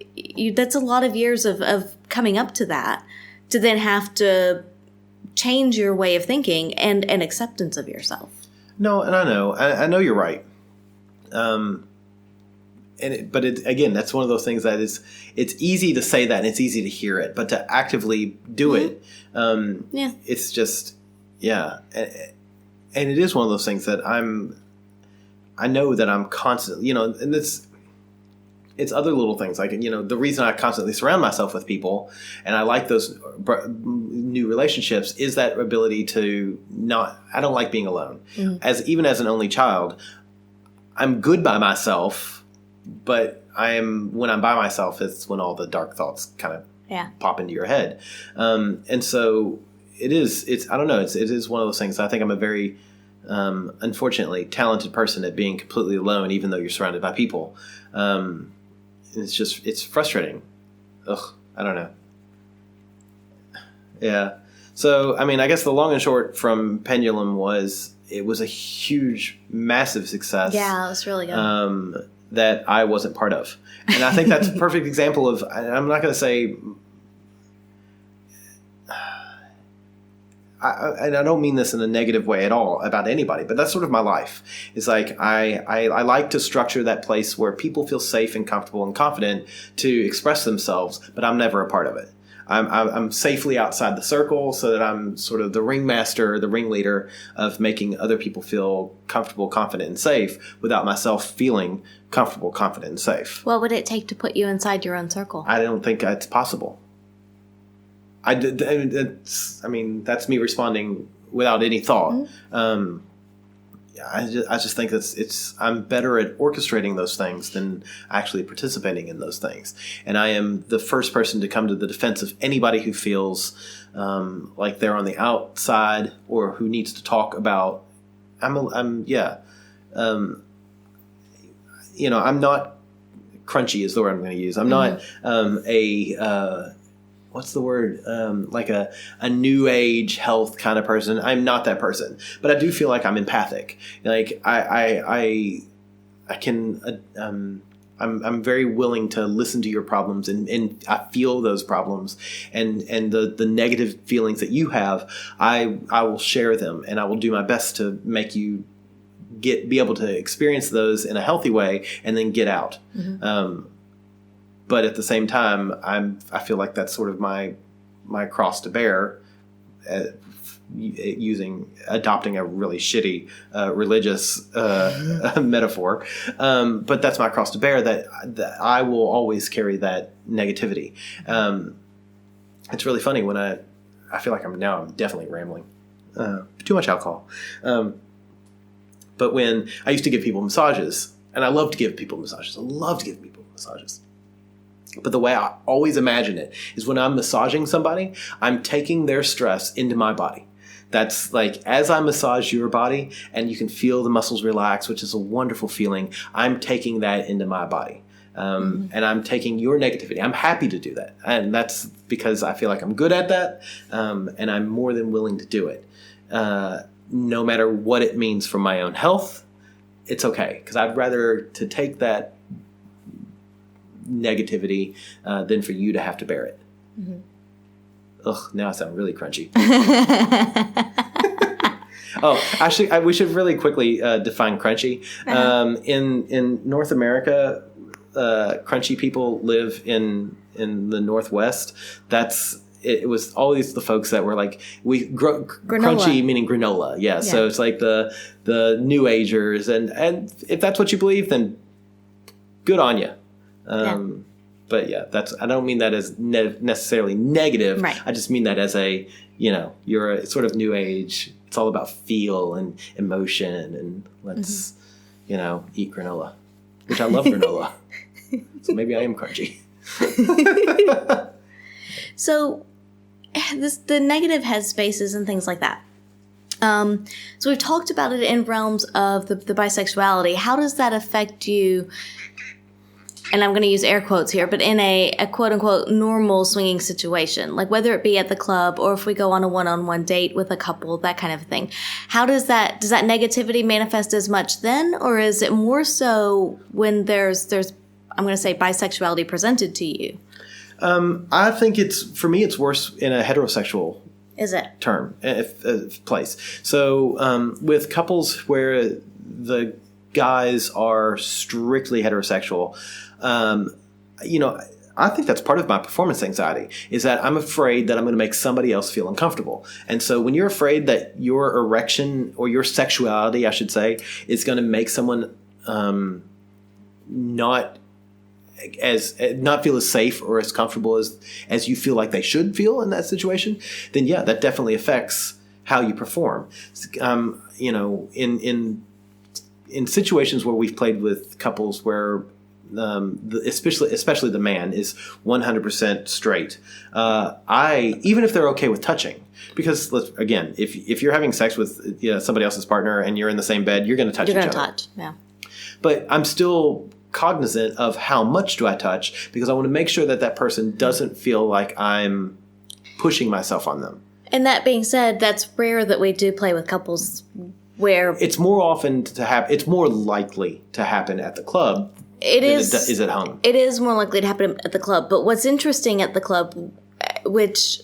that's a lot of years of coming up to that, to then have to change your way of thinking and acceptance of yourself. No, and I know you're right. But again, that's one of those things that it's easy to say that and it's easy to hear it, but to actively do it, it's just. Yeah, and it is one of those things that I know that I'm constantly, and it's other little things like, the reason I constantly surround myself with people and I like those new relationships is that ability to I don't like being alone. Mm-hmm. Even as an only child, I'm good by myself, but when I'm by myself, it's when all the dark thoughts kind of pop into your head. And so it is one of those things. I think I'm a very, unfortunately, talented person at being completely alone, even though you're surrounded by people. It's frustrating. Ugh, I don't know. Yeah. So, I guess the long and short from Pendulum was, it was a huge, massive success. Yeah, it was really good. That I wasn't part of. And I think that's a perfect example of, I'm not going to say, and I don't mean this in a negative way at all about anybody, but that's sort of my life. It's like I like to structure that place where people feel safe and comfortable and confident to express themselves, but I'm never a part of it. I'm safely outside the circle so that I'm sort of the ringmaster, the ringleader of making other people feel comfortable, confident, and safe without myself feeling comfortable, confident, and safe. What would it take to put you inside your own circle? I don't think it's possible. That's me responding without any thought. Mm-hmm. I just think I'm better at orchestrating those things than actually participating in those things. And I am the first person to come to the defense of anybody who feels like they're on the outside or who needs to talk about. I'm not crunchy is the word I'm going to use. I'm not what's the word? Like a new age health kind of person. I'm not that person, but I do feel like I'm empathic. Like I can, I'm very willing to listen to your problems and I feel those problems and the negative feelings that you have. I will share them and I will do my best to make you be able to experience those in a healthy way and then get out. Mm-hmm. But at the same time, I feel like that's sort of my cross to bear, adopting a really shitty religious metaphor. But that's my cross to bear, that I will always carry that negativity. It's really funny when I feel like I'm definitely rambling. Too much alcohol. But when I used to give people massages, and I love to give people massages. But the way I always imagine it is when I'm massaging somebody, I'm taking their stress into my body. That's like, as I massage your body and you can feel the muscles relax, which is a wonderful feeling, I'm taking that into my body. And I'm taking your negativity. I'm happy to do that. And that's because I feel like I'm good at that. And I'm more than willing to do it. No matter what it means for my own health, it's okay. Because I'd rather to take that negativity than for you to have to bear it. Mm-hmm. Ugh, now I sound really crunchy. Oh, actually, we should really quickly define crunchy. In North America, crunchy people live in the Northwest. it was always the folks that were like crunchy, meaning granola. Yeah. So it's like the new agers, and if that's what you believe, then good on you. But yeah, I don't mean that as necessarily negative. Right. I just mean that as a, you're a sort of new age. It's all about feel and emotion, and let's, eat granola, which I love granola. So maybe I am crunchy. So the negative headspaces and things like that. So we've talked about it in realms of the bisexuality. How does that affect you? And I'm going to use air quotes here, but in a quote unquote normal swinging situation, like whether it be at the club or if we go on a one-on-one date with a couple, that kind of thing. How does that negativity manifest as much then? Or is it more so when there's, I'm going to say bisexuality presented to you? I think for me, it's worse in a heterosexual term, place. So, with couples where the guys are strictly heterosexual, I think that's part of my performance anxiety, is that I'm afraid that I'm going to make somebody else feel uncomfortable. And so when you're afraid that your erection or your sexuality, I should say, is going to make someone not feel as safe or as comfortable as you feel like they should feel in that situation, then yeah, that definitely affects how you perform. In situations where we've played with couples where especially the man is 100% straight, even if they're okay with touching, because again, if you're having sex with somebody else's partner and you're in the same bed, you're going to touch each other. You're going to touch, yeah. But I'm still cognizant of how much do I touch, because I want to make sure that person doesn't feel like I'm pushing myself on them. And that being said, that's rare that we do play with couples where it's more often to happen. It's more likely to happen at the club. It is at home. It is more likely to happen at the club. But what's interesting at the club, which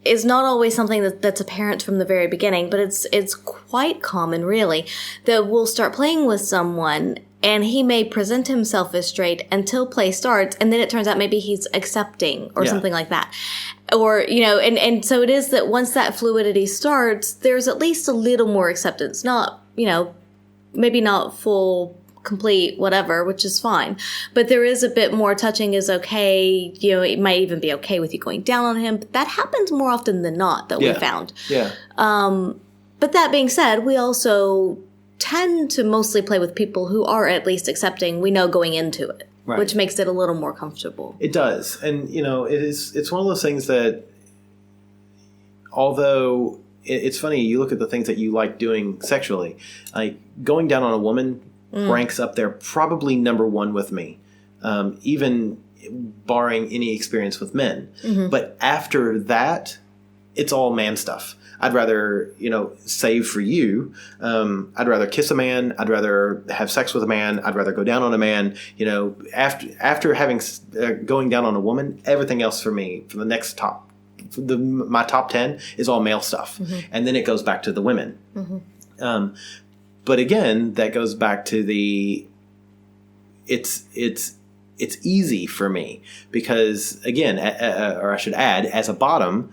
is not always something that's apparent from the very beginning, but it's quite common, really, that we'll start playing with someone and he may present himself as straight until play starts, and then it turns out maybe he's accepting or something like that. Or, and so it is that once that fluidity starts, there's at least a little more acceptance. Not, maybe not full, complete, whatever, which is fine. But there is a bit more touching is okay. It might even be okay with you going down on him. But that happens more often than not that we found. Yeah. But that being said, we also tend to mostly play with people who are at least accepting, we know, going into it. Right. Which makes it a little more comfortable. It does. And, it's one of those things that, although it's funny, you look at the things that you like doing sexually, like going down on a woman ranks up there probably number one with me, even barring any experience with men. Mm-hmm. But after that, it's all man stuff. I'd rather, save for you. I'd rather kiss a man. I'd rather have sex with a man. I'd rather go down on a man. After having going down on a woman, everything else for me, for the next my top 10 is all male stuff, and then it goes back to the women. Mm-hmm. But again, that goes back to it's easy for me because, again, or I should add, as a bottom,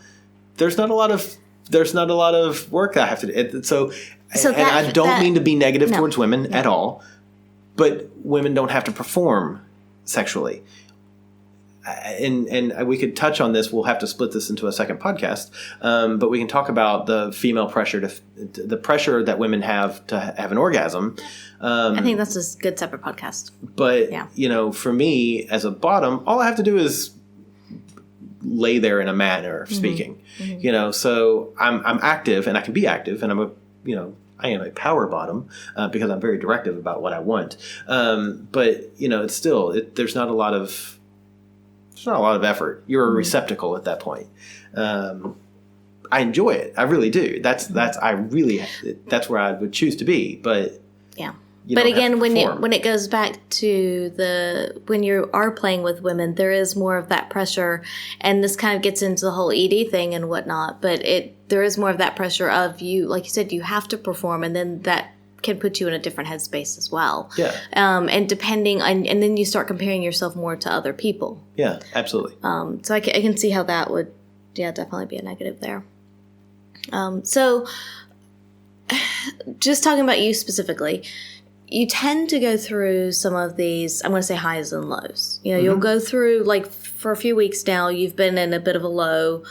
there's not a lot of work that I have to do. So I don't mean to be negative towards women at all, but women don't have to perform sexually. And we could touch on this. We'll have to split this into a second podcast. But we can talk about the female pressure, the pressure that women have to have an orgasm. I think that's a good separate podcast. But, for me as a bottom, all I have to do is lay there in a manner of speaking, so I'm active and I can be active, and I am a power bottom because I'm very directive about what I want. But it's still, there's not a lot of effort. You're a receptacle at that point. I enjoy it. I really do. That's where I would choose to be. But yeah. But again, when it goes back to when you are playing with women, there is more of that pressure, and this kind of gets into the whole ED thing and whatnot. But there is more of that pressure of you, like you said, you have to perform, and then that can put you in a different headspace as well. Yeah. And depending on, and then you start comparing yourself more to other people. Yeah, absolutely. So I can see how that would definitely be a negative there. So just talking about you specifically, you tend to go through some of these, I'm going to say highs and lows. You'll go through, like, for a few weeks now, you've been in a bit of a low,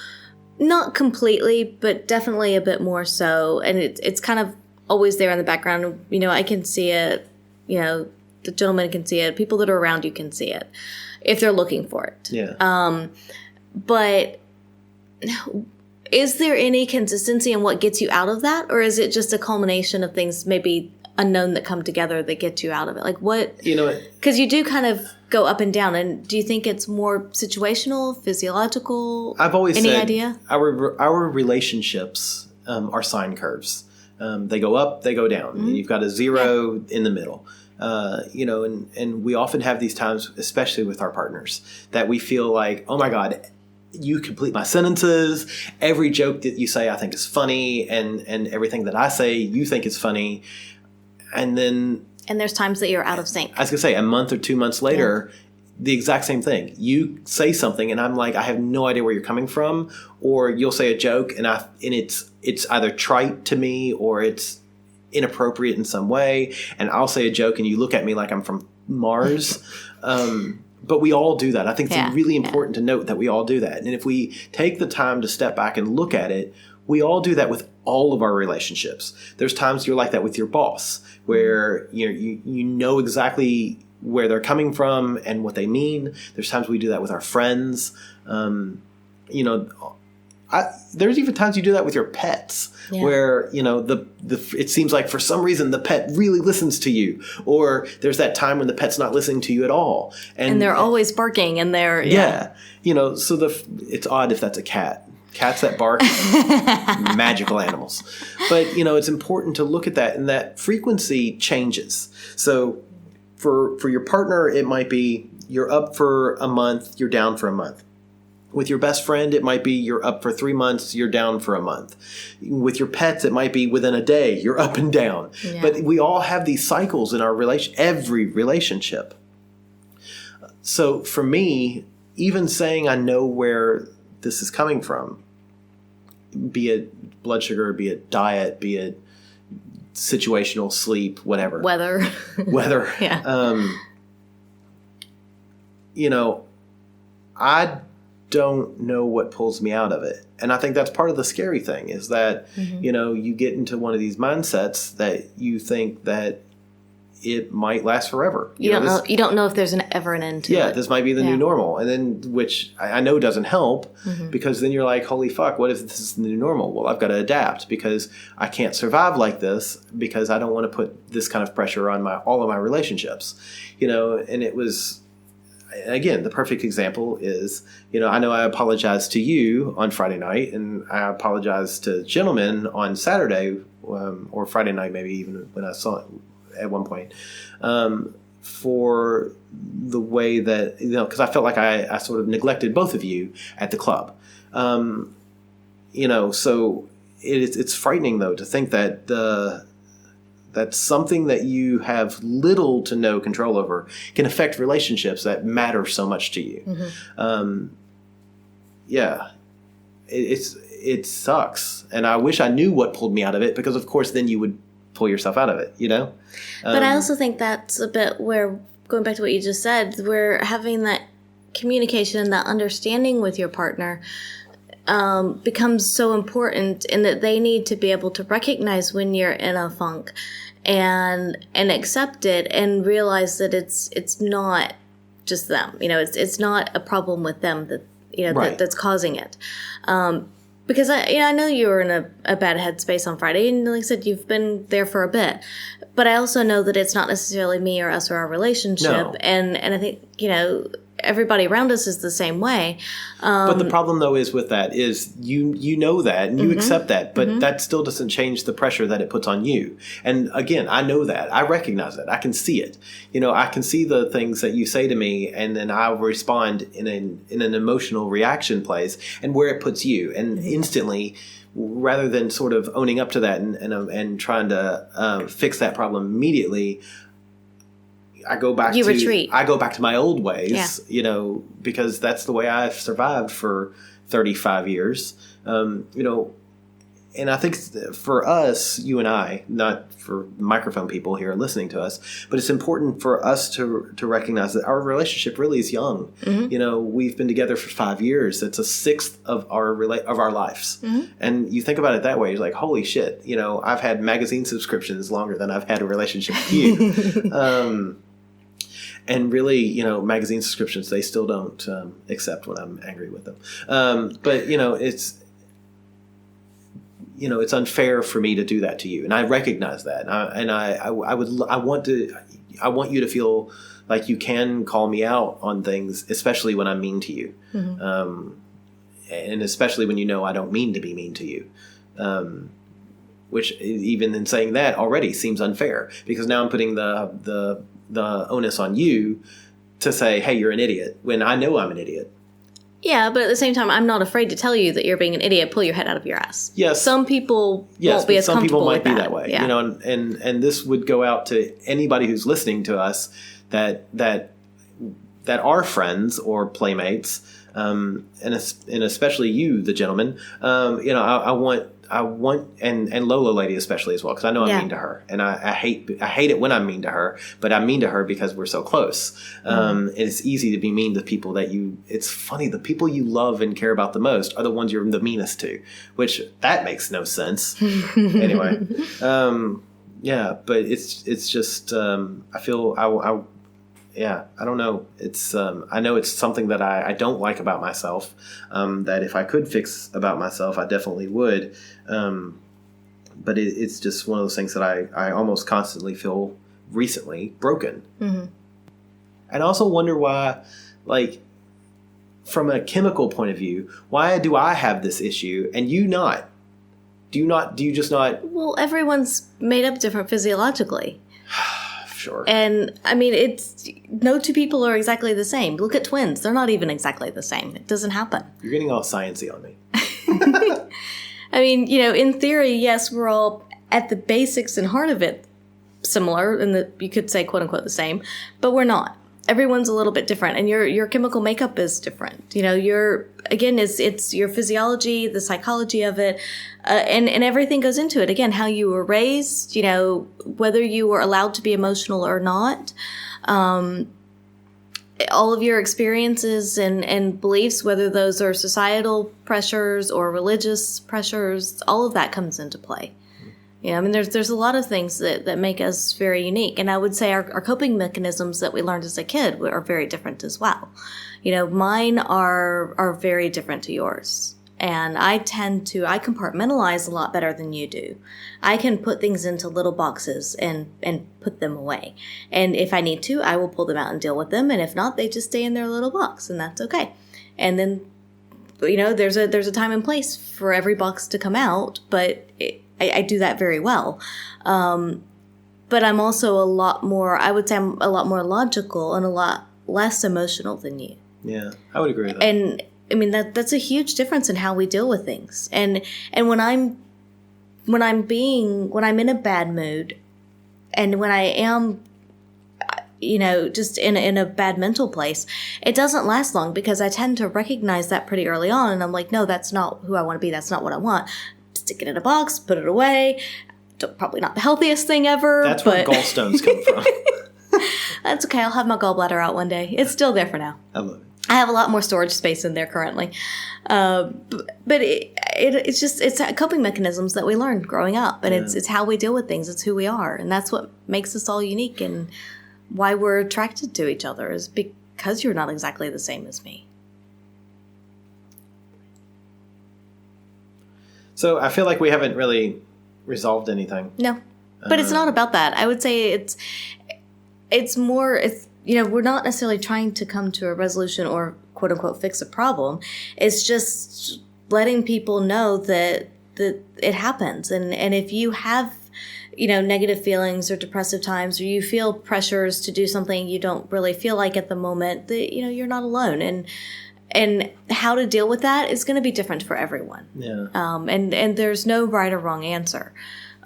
not completely, but definitely a bit more so. And it's kind of always there in the background. I can see it, the gentleman can see it, people that are around you can see it if they're looking for it. Yeah. But is there any consistency in what gets you out of that? Or is it just a culmination of things maybe unknown that come together that get you out of it? Like what? Because you do kind of go up and down. And do you think it's more situational, physiological? I've always any said idea? Our relationships are sine curves. They go up, they go down. And you've got a zero in the middle. And we often have these times, especially with our partners, that we feel like, oh my God, you complete my sentences. Every joke that you say I think is funny, and everything that I say you think is funny. And there's times that you're out of sync. I was going to say, a month or 2 months later, the exact same thing. You say something and I'm like, I have no idea where you're coming from. Or you'll say a joke and it's either trite to me or it's inappropriate in some way. And I'll say a joke and you look at me like I'm from Mars. But we all do that. I think it's really important to note that we all do that. And if we take the time to step back and look at it, we all do that with all of our relationships. There's times you're like that with your boss, where you know exactly where they're coming from and what they mean. There's times we do that with our friends. There's even times you do that with your pets, where it seems like for some reason the pet really listens to you, or there's that time when the pet's not listening to you at all, and they're always barking, and they're so it's odd if that's a cat. Cats that bark, magical animals. But, it's important to look at that, and that frequency changes. So for your partner, it might be you're up for a month, you're down for a month. With your best friend, it might be you're up for 3 months, you're down for a month. With your pets, it might be within a day, you're up and down. Yeah. But we all have these cycles in our every relationship. So for me, even saying I know where this is coming from, be it blood sugar, be it diet, be it situational, sleep, whatever. Weather. Yeah. I don't know what pulls me out of it. And I think that's part of the scary thing is that, you get into one of these mindsets that you think that it might last forever. You don't know if there's ever an end to it. Yeah, this might be the new normal. And then, which I know doesn't help, because then you're like, holy fuck, what if this is the new normal? Well, I've got to adapt because I can't survive like this because I don't want to put this kind of pressure on all of my relationships. And it was, again, the perfect example is, I know I apologized to you on Friday night, and I apologized to gentlemen on Saturday, or Friday night maybe even when I saw it at one point, for the way that, because I felt like I sort of neglected both of you at the club. So it's frightening though to think that that something that you have little to no control over can affect relationships that matter so much to you. It sucks. And I wish I knew what pulled me out of it, because of course then you would pull yourself out of it, But I also think that's a bit where, going back to what you just said, we're having that communication and that understanding with your partner becomes so important, in that they need to be able to recognize when you're in a funk and accept it and realize that it's not just them. It's not a problem with them that that's causing it. Because I know you were in a bad headspace on Friday, and like I said, you've been there for a bit. But I also know that it's not necessarily me or us or our relationship, no. and I think everybody around us is the same way. But the problem though is with that is you know that and you accept that, but that still doesn't change the pressure that it puts on you. And again, I know that, I recognize that, I can see it. I can see the things that you say to me, and then I'll respond in an emotional reaction place, and where it puts you, and instantly, rather than sort of owning up to that and trying to fix that problem immediately, I go back retreat. I go back to my old ways, because that's the way I've survived for 35 years. And I think for us, you and I, not for microphone people here listening to us, but it's important for us to recognize that our relationship really is young. Mm-hmm. We've been together for 5 years. That's a sixth of our lives. Mm-hmm. And you think about it that way, you're like, holy shit, I've had magazine subscriptions longer than I've had a relationship with you. And really, magazine subscriptions, they still don't accept when I'm angry with them. But it's unfair for me to do that to you, and I recognize that. I want you to feel like you can call me out on things, especially when I'm mean to you, mm-hmm. And especially when I don't mean to be mean to you. Which even in saying that already seems unfair, because now I'm putting the onus on you to say, "Hey, you're an idiot," when I know I'm an idiot. Yeah, but at the same time, I'm not afraid to tell you that you're being an idiot. Pull your head out of your ass. Yes, some people won't be as some comfortable people might with be that way. Yeah. And this would go out to anybody who's listening to us that are friends or playmates, and especially you, the gentleman. I want and Lola lady especially as well, because I know I'm mean to her, and I hate it when I'm mean to her, but I'm mean to her because we're so close. It's easy to be mean to people that it's funny, the people you love and care about the most are the ones you're the meanest to, which that makes no sense. Anyway, but it's just I feel I don't know. It's I know it's something that I don't like about myself. That if I could fix about myself, I definitely would. But it's just one of those things that I almost constantly feel recently broken. Mm-hmm. And I also wonder why, like, from a chemical point of view, why do I have this issue and you not? Do you just not? Well, everyone's made up different physiologically. Sure. And I mean, no two people are exactly the same. Look at twins. They're not even exactly the same. It doesn't happen. You're getting all sciencey on me. I mean, in theory, yes, we're all at the basics and heart of it similar, and you could say quote unquote the same, but we're not. Everyone's a little bit different, and your chemical makeup is different. It's your physiology, the psychology of it, and everything goes into it. Again, how you were raised, whether you were allowed to be emotional or not, all of your experiences and beliefs, whether those are societal pressures or religious pressures, all of that comes into play. There's a lot of things that make us very unique. And I would say our coping mechanisms that we learned as a kid are very different as well. Mine are very different to yours. And I compartmentalize a lot better than you do. I can put things into little boxes and put them away. And if I need to, I will pull them out and deal with them. And if not, they just stay in their little box, and that's okay. And then, there's a time and place for every box to come out, but I do that very well. But I'm also I would say I'm a lot more logical and a lot less emotional than you. Yeah, I would agree with that. And I mean, that's a huge difference in how we deal with things. And when I'm in a bad mood, and when I am, just in a bad mental place, it doesn't last long, because I tend to recognize that pretty early on. And I'm like, no, that's not who I want to be. That's not what I want. Stick it in a box, put it away. Probably not the healthiest thing ever. That's where gallstones come from. That's okay. I'll have my gallbladder out one day. It's still there for now. I love it. I have a lot more storage space in there currently. But it's coping mechanisms that we learned growing up. And it's how we deal with things. It's who we are. And that's what makes us all unique, and why we're attracted to each other, is because you're not exactly the same as me. So I feel like we haven't really resolved anything. No, but it's not about that. I would say it's more, we're not necessarily trying to come to a resolution or quote unquote fix a problem. It's just letting people know that it happens. And if you have, negative feelings or depressive times, or you feel pressures to do something you don't really feel like at the moment, that, you're not alone. And how to deal with that is going to be different for everyone. Yeah. And there's no right or wrong answer.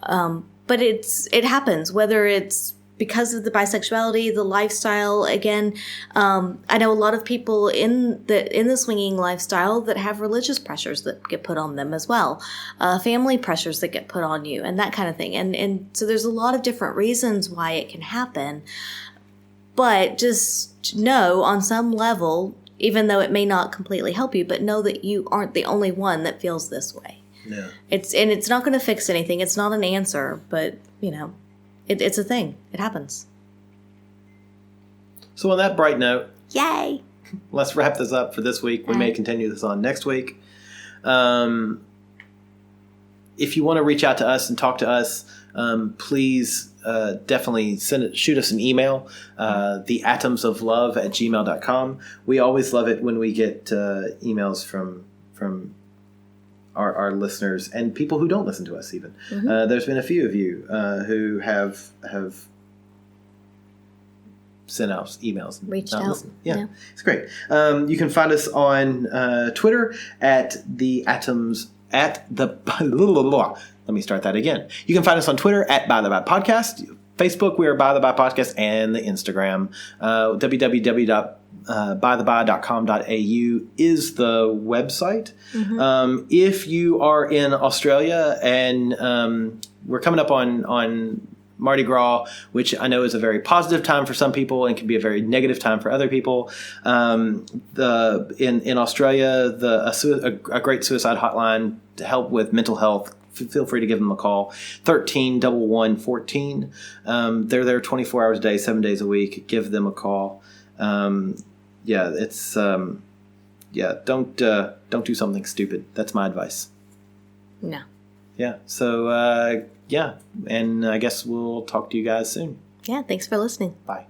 But it happens, whether it's because of the bisexuality, the lifestyle, again, I know a lot of people in the swinging lifestyle that have religious pressures that get put on them as well, family pressures that get put on you, and that kind of thing. And so there's a lot of different reasons why it can happen. But just know on some level, even though it may not completely help you, but know that you aren't the only one that feels this way. Yeah. It's not going to fix anything. It's not an answer, but it's a thing. It happens. So on that bright note, Yay! let's wrap this up for this week. We may continue this on next week. If you want to reach out to us and talk to us, please definitely shoot us an email, theatomsoflove@gmail.com. We always love it when we get emails from our listeners and people who don't listen to us even. There's been a few of you who have sent out emails. And Reached not out. listened. Yeah, it's great. You can find us on Twitter at the atoms at the. Let me start that again. You can find us on Twitter at By the By Podcast. Facebook, we are By the By Podcast, and the Instagram, www.bytheby.com.au is the website. If you are in Australia and we're coming up on Mardi Gras, which I know is a very positive time for some people and can be a very negative time for other people. In Australia, a great suicide hotline to help with mental health. Feel free to give them a call, 13-11-14. They're there 24 hours a day, 7 days a week. Give them a call. Don't do something stupid. That's my advice. No. Yeah. So, and I guess we'll talk to you guys soon. Yeah, thanks for listening. Bye.